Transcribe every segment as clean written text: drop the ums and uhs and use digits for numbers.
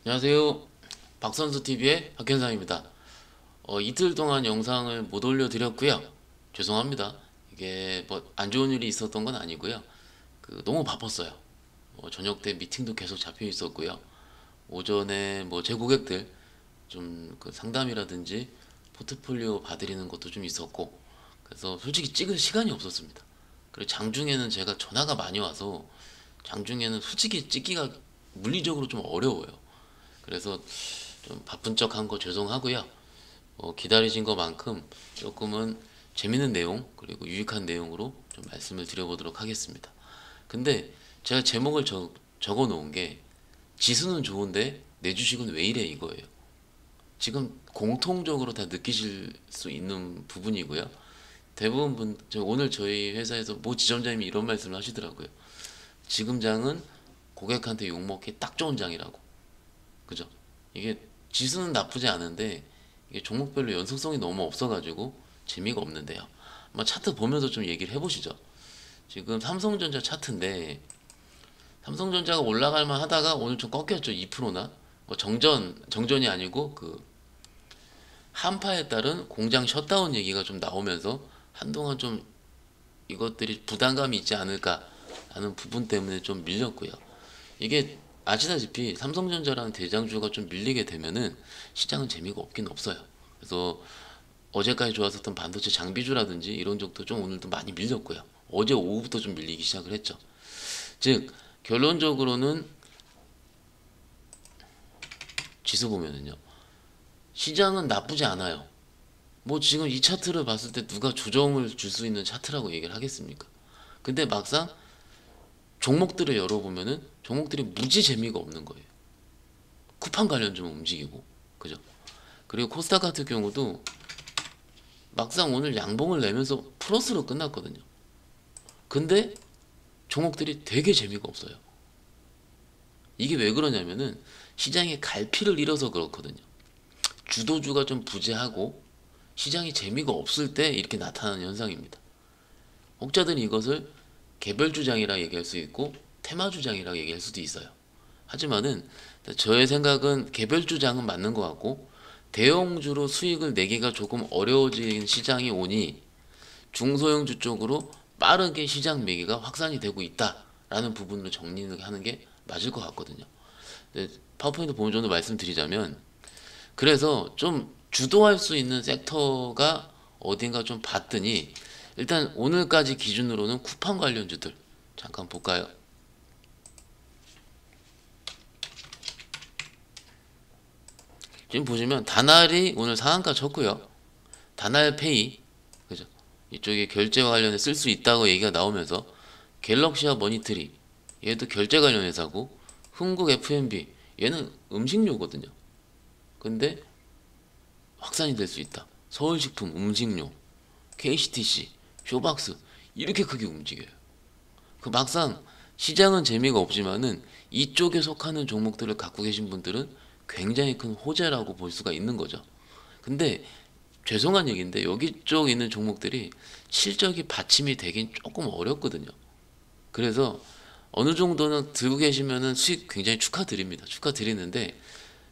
안녕하세요. 박선수TV의 박현상입니다. 이틀 동안 영상을 못 올려드렸고요. 죄송합니다. 이게 뭐 안 좋은 일이 있었던 건 아니고요. 너무 바빴어요. 저녁 때 미팅도 계속 잡혀 있었고요. 오전에 뭐 제 고객들 좀 상담이라든지 포트폴리오 봐드리는 것도 좀 있었고, 그래서 솔직히 찍을 시간이 없었습니다. 그리고 장중에는 제가 전화가 많이 와서 장중에는 솔직히 찍기가 물리적으로 좀 어려워요. 그래서 좀 바쁜 척 한 거 죄송하고요. 기다리신 것만큼 조금은 재밌는 내용 그리고 유익한 내용으로 좀 말씀을 드려보도록 하겠습니다. 근데 제가 제목을 적어 놓은 게 지수는 좋은데 내 주식은 왜 이래 이거예요. 지금 공통적으로 다 느끼실 수 있는 부분이고요. 대부분 오늘 저희 회사에서 모 지점장님이 이런 말씀을 하시더라고요. 지금 장은 고객한테 욕먹기 딱 좋은 장이라고. 그죠? 이게 지수는 나쁘지 않은데 이게 종목별로 연속성이 너무 없어가지고 재미가 없는데요. 한번 차트 보면서 좀 얘기를 해보시죠. 지금 삼성전자 차트인데 삼성전자가 올라갈만 하다가 오늘 좀 꺾였죠. 2%나 뭐 정전이 아니고 한파에 따른 공장 셧다운 얘기가 좀 나오면서 한동안 좀 이것들이 부담감이 있지 않을까 하는 부분 때문에 좀 밀렸고요. 이게 아시다시피 삼성전자라는 대장주가 좀 밀리게 되면은 시장은 재미가 없긴 없어요. 그래서 어제까지 좋았었던 반도체 장비주라든지 이런 쪽도 좀 오늘도 많이 밀렸고요. 어제 오후부터 좀 밀리기 시작을 했죠. 즉 결론적으로는 지수 보면은요, 시장은 나쁘지 않아요. 뭐 지금 이 차트를 봤을 때 누가 조정을 줄 수 있는 차트라고 얘기를 하겠습니까? 근데 막상 종목들을 열어보면은 종목들이 무지 재미가 없는 거예요. 쿠팡 관련 좀 움직이고, 그죠? 그리고 코스닥 같은 경우도 막상 오늘 양봉을 내면서 플러스로 끝났거든요. 근데 종목들이 되게 재미가 없어요. 이게 왜 그러냐면은 시장에 갈피를 잃어서 그렇거든요. 주도주가 좀 부재하고 시장이 재미가 없을 때 이렇게 나타나는 현상입니다. 혹자들은 이것을 개별주장이라 얘기할 수 있고 테마주장이라 얘기할 수도 있어요. 하지만은 저의 생각은 개별주장은 맞는 것 같고, 대형주로 수익을 내기가 조금 어려워진 시장이 오니 중소형주 쪽으로 빠르게 시장 매기가 확산이 되고 있다라는 부분으로 정리를 하는 게 맞을 것 같거든요. 파워포인트 보면 정도 말씀드리자면, 그래서 좀 주도할 수 있는 섹터가 어딘가 좀 봤더니 일단 오늘까지 기준으로는 쿠팡 관련주들 잠깐 볼까요? 지금 보시면 다날이 오늘 상한가 쳤고요. 다날페이, 그죠? 이쪽에 결제와 관련해 쓸 수 있다고 얘기가 나오면서 갤럭시와 머니트리, 얘도 결제 관련 회사고, 흥국 F&B, 얘는 음식료거든요. 근데 확산이 될 수 있다. 서울식품, 음식료, KCTC, 쇼박스 이렇게 크게 움직여요. 막상 시장은 재미가 없지만은 이쪽에 속하는 종목들을 갖고 계신 분들은 굉장히 큰 호재라고 볼 수가 있는 거죠. 근데 죄송한 얘기인데 여기 쪽 있는 종목들이 실적이 받침이 되긴 조금 어렵거든요. 그래서 어느 정도는 들고 계시면은 수익 굉장히 축하드립니다. 축하드리는데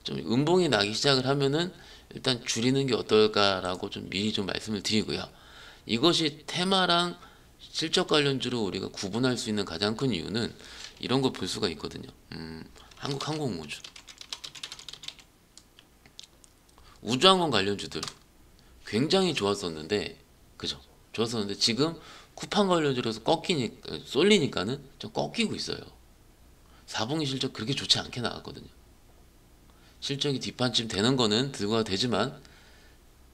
좀 음봉이 나기 시작을 하면은 일단 줄이는 게 어떨까라고 좀 미리 좀 말씀을 드리고요. 이것이 테마랑 실적 관련주로 우리가 구분할 수 있는 가장 큰 이유는 이런 거 볼 수가 있거든요. 한국항공우주, 우주항공 관련주들 굉장히 좋았었는데, 그죠? 좋았었는데 지금 쿠팡 관련주로서 쏠리니까는 좀 꺾이고 있어요. 4분기 실적 그렇게 좋지 않게 나왔거든요. 실적이 뒷받침 되는 거는 들고가 되지만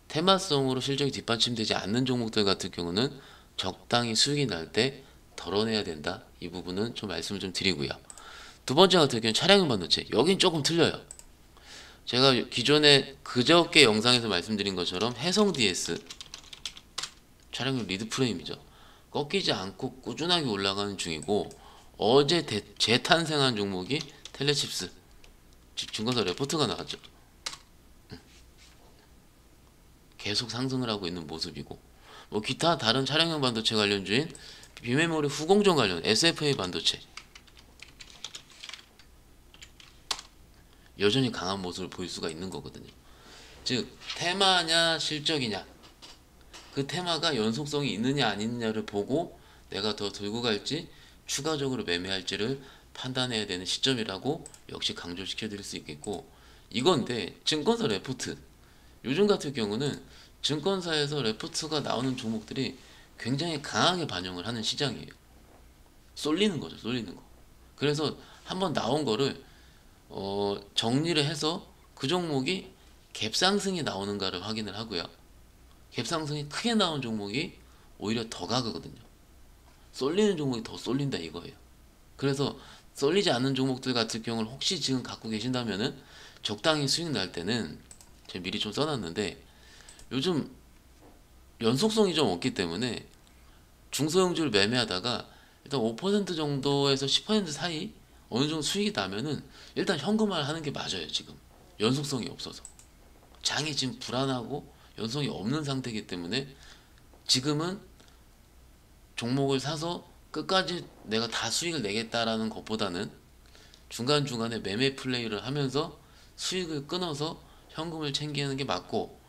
테마성으로 실적이 뒷받침되지 않는 종목들 같은 경우는 적당히 수익이 날 때 덜어내야 된다. 이 부분은 좀 말씀을 좀 드리고요. 두 번째 같은 경우는 차량용 반도체. 여긴 조금 틀려요. 제가 기존에 그저께 영상에서 말씀드린 것처럼 해성 DS 차량용 리드 프레임이죠. 꺾이지 않고 꾸준하게 올라가는 중이고, 어제 재탄생한 종목이 텔레칩스 증거사 레포트가 나왔죠. 계속 상승을 하고 있는 모습이고, 뭐 기타 다른 차량용 반도체 관련주인 비메모리 후공정 관련 SFA 반도체, 여전히 강한 모습을 보일 수가 있는 거거든요. 즉 테마냐 실적이냐, 그 테마가 연속성이 있느냐 아니느냐를 보고 내가 더 들고 갈지 추가적으로 매매할지를 판단해야 되는 시점이라고 역시 강조시켜 드릴 수 있겠고, 이건데 증권사 레포트, 요즘 같은 경우는 증권사에서 레포트가 나오는 종목들이 굉장히 강하게 반영을 하는 시장이에요. 쏠리는 거죠, 쏠리는 거. 그래서 한번 나온 거를 정리를 해서 그 종목이 갭상승이 나오는가를 확인을 하고요. 갭상승이 크게 나온 종목이 오히려 더 가거든요. 쏠리는 종목이 더 쏠린다 이거예요. 그래서 쏠리지 않는 종목들 같은 경우는 혹시 지금 갖고 계신다면은 적당히 수익 날 때는 제가 미리 좀 써놨는데, 요즘 연속성이 좀 없기 때문에 중소형주를 매매하다가 일단 5% 정도에서 10% 사이 어느 정도 수익이 나면은 일단 현금화를 하는 게 맞아요. 지금 연속성이 없어서 장이 지금 불안하고 연속이 없는 상태이기 때문에 지금은 종목을 사서 끝까지 내가 다 수익을 내겠다라는 것보다는 중간중간에 매매 플레이를 하면서 수익을 끊어서 현금을 챙기는 게 맞고,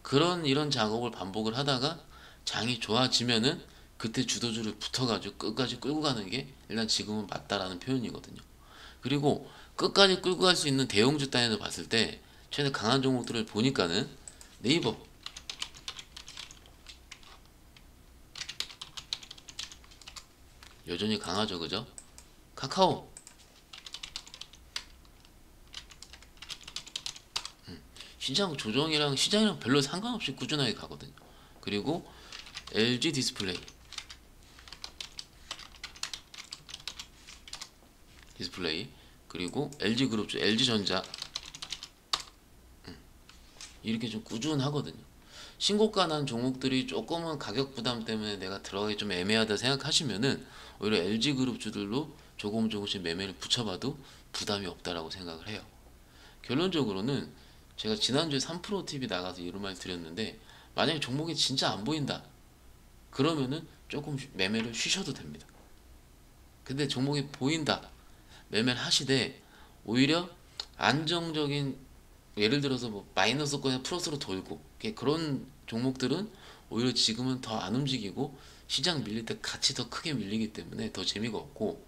그런 이런 작업을 반복을 하다가 장이 좋아지면은 그때 주도주를 붙어가지고 끝까지 끌고 가는 게 일단 지금은 맞다라는 표현이거든요. 그리고 끝까지 끌고 갈 수 있는 대형주 단에서 봤을 때 최근에 강한 종목들을 보니까는 네이버 여전히 강하죠, 그죠? 카카오 시장 조정이랑 시장이랑 별로 상관없이 꾸준하게 가거든요. 그리고 LG 디스플레이, 그리고 LG그룹주, LG전자 이렇게 좀 꾸준하거든요. 신고가 난 종목들이 조금은 가격 부담 때문에 내가 들어가기 좀 애매하다 생각하시면은 오히려 LG그룹주들로 조금씩 매매를 붙여봐도 부담이 없다라고 생각을 해요. 결론적으로는 제가 지난주에 3프로TV 나가서 이런 말 드렸는데, 만약에 종목이 진짜 안 보인다 그러면은 조금 매매를 쉬셔도 됩니다. 근데 종목이 보인다 매매를 하시되, 오히려 안정적인, 예를 들어서 뭐 마이너스 거나 플러스로 돌고 그런 종목들은 오히려 지금은 더 안 움직이고 시장 밀릴 때 같이 더 크게 밀리기 때문에 더 재미가 없고,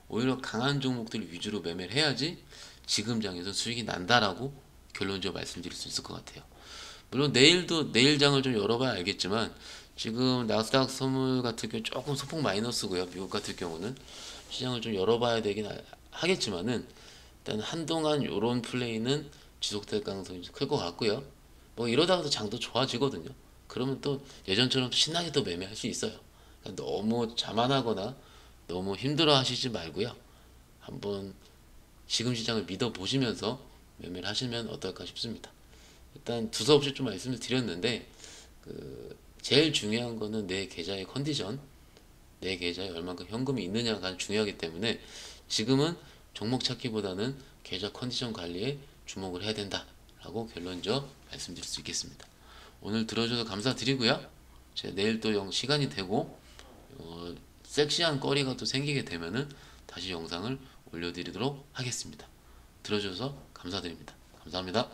오히려 강한 종목들 위주로 매매를 해야지 지금 장에서 수익이 난다라고 결론적으로 말씀드릴 수 있을 것 같아요. 물론 내일도 내일장을 좀 열어봐야 알겠지만 지금 나스닥 선물 같은 경우 조금 소폭 마이너스고요. 미국 같은 경우는 시장을 좀 열어봐야 되긴 하겠지만은 일단 한동안 요런 플레이는 지속될 가능성이 클 것 같고요. 뭐 이러다가도 장도 좋아지거든요. 그러면 또 예전처럼 신나게 또 매매할 수 있어요. 그러니까 너무 자만하거나 너무 힘들어 하시지 말고요. 한번 지금 시장을 믿어 보시면서 매매를 하시면 어떨까 싶습니다. 일단 두서없이 좀 말씀을 드렸는데, 제일 중요한 거는 내 계좌의 컨디션, 내 계좌에 얼만큼 현금이 있느냐가 가장 중요하기 때문에 지금은 종목 찾기보다는 계좌 컨디션 관리에 주목을 해야 된다라고 결론적 말씀드릴 수 있겠습니다. 오늘 들어줘서 감사드리고요. 제가 내일 또 시간이 되고 섹시한 거리가 또 생기게 되면은 다시 영상을 올려드리도록 하겠습니다. 들어줘서 감사드립니다. 감사합니다.